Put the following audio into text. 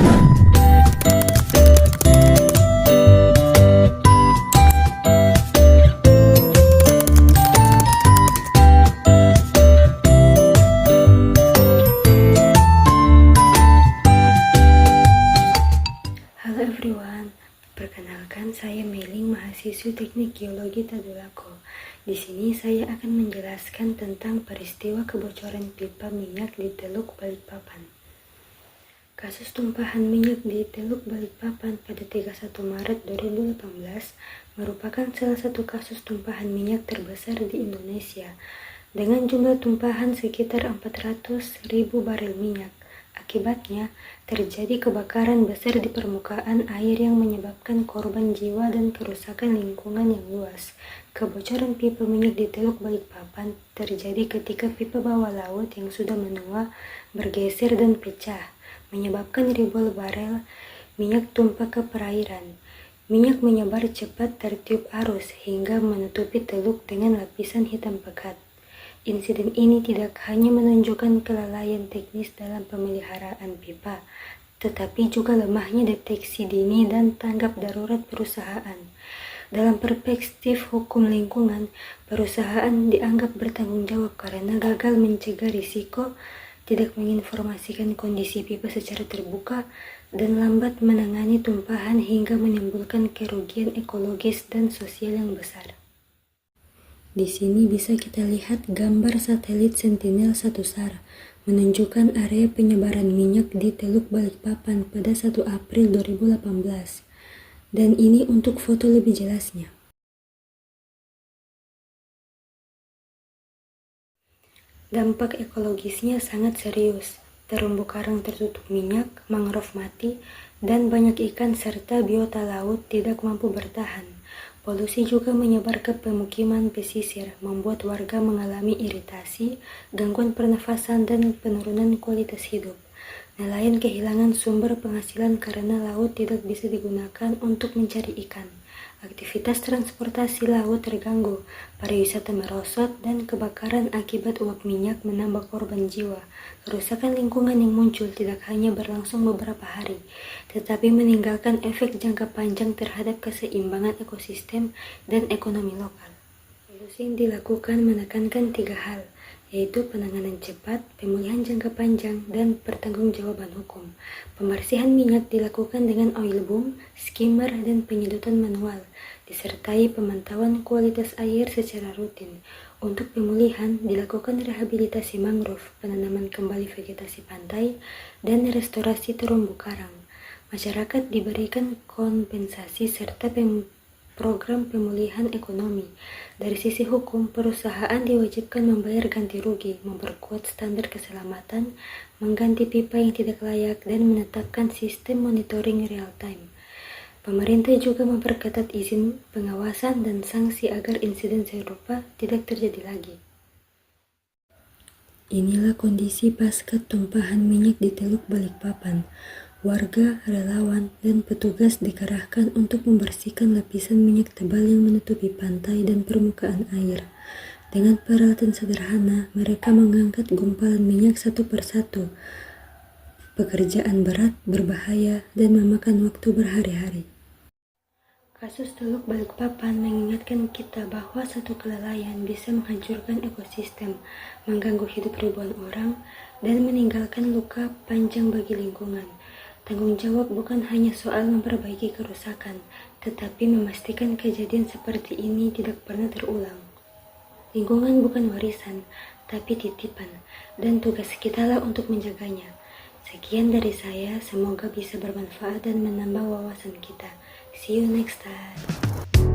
Halo everyone, perkenalkan saya Meling, mahasiswi Teknik Geologi Tadulako. Di sini saya akan menjelaskan tentang peristiwa kebocoran pipa minyak di Teluk Balikpapan. Kasus tumpahan minyak di Teluk Balikpapan pada 31 Maret 2018 merupakan salah satu kasus tumpahan minyak terbesar di Indonesia, dengan jumlah tumpahan sekitar 400.000 barel minyak. Akibatnya, terjadi kebakaran besar di permukaan air yang menyebabkan korban jiwa dan kerusakan lingkungan yang luas. Kebocoran pipa minyak di Teluk Balikpapan terjadi ketika pipa bawah laut yang sudah menua bergeser dan pecah, menyebabkan ribuan barel minyak tumpah ke perairan. Minyak menyebar cepat tertiup arus hingga menutupi teluk dengan lapisan hitam pekat. Insiden ini tidak hanya menunjukkan kelalaian teknis dalam pemeliharaan pipa, tetapi juga lemahnya deteksi dini dan tanggap darurat perusahaan. Dalam perspektif hukum lingkungan, perusahaan dianggap bertanggung jawab karena gagal mencegah risiko, tidak menginformasikan kondisi pipa secara terbuka, dan lambat menangani tumpahan hingga menimbulkan kerugian ekologis dan sosial yang besar. Di sini bisa kita lihat gambar satelit Sentinel-1 SAR menunjukkan area penyebaran minyak di Teluk Balikpapan pada 1 April 2018. Dan ini untuk foto lebih jelasnya. Dampak ekologisnya sangat serius. Terumbu karang tertutup minyak, mangrove mati, dan banyak ikan serta biota laut tidak mampu bertahan. Polusi juga menyebar ke pemukiman pesisir, membuat warga mengalami iritasi, gangguan pernafasan, dan penurunan kualitas hidup. Nelayan kehilangan sumber penghasilan karena laut tidak bisa digunakan untuk mencari ikan. Aktivitas transportasi laut terganggu, pariwisata merosot, dan kebakaran akibat uap minyak menambah korban jiwa. Kerusakan lingkungan yang muncul tidak hanya berlangsung beberapa hari, tetapi meninggalkan efek jangka panjang terhadap keseimbangan ekosistem dan ekonomi lokal. Solusi yang dilakukan menekankan 3 hal, yaitu penanganan cepat, pemulihan jangka panjang, dan pertanggungjawaban hukum. Pembersihan minyak dilakukan dengan oil boom, skimmer, dan penyedotan manual, disertai pemantauan kualitas air secara rutin. Untuk pemulihan, dilakukan rehabilitasi mangrove, penanaman kembali vegetasi pantai, dan restorasi terumbu karang. Masyarakat diberikan kompensasi serta program pemulihan ekonomi. Dari sisi hukum, perusahaan diwajibkan membayar ganti rugi, memperkuat standar keselamatan, mengganti pipa yang tidak layak, dan menetapkan sistem monitoring real-time. Pemerintah juga memperketat izin, pengawasan, dan sanksi agar insiden serupa tidak terjadi lagi. Inilah kondisi pasca tumpahan minyak di Teluk Balikpapan. Warga, relawan, dan petugas dikerahkan untuk membersihkan lapisan minyak tebal yang menutupi pantai dan permukaan air. Dengan peralatan sederhana, mereka mengangkat gumpalan minyak satu persatu. Pekerjaan berat, berbahaya, dan memakan waktu berhari-hari. Kasus Teluk Balikpapan mengingatkan kita bahwa satu kelalaian bisa menghancurkan ekosistem, mengganggu hidup ribuan orang, dan meninggalkan luka panjang bagi lingkungan. Tanggung jawab bukan hanya soal memperbaiki kerusakan, tetapi memastikan kejadian seperti ini tidak pernah terulang. Lingkungan bukan warisan, tapi titipan, dan tugas kitalah untuk menjaganya. Sekian dari saya, semoga bisa bermanfaat dan menambah wawasan kita. See you next time.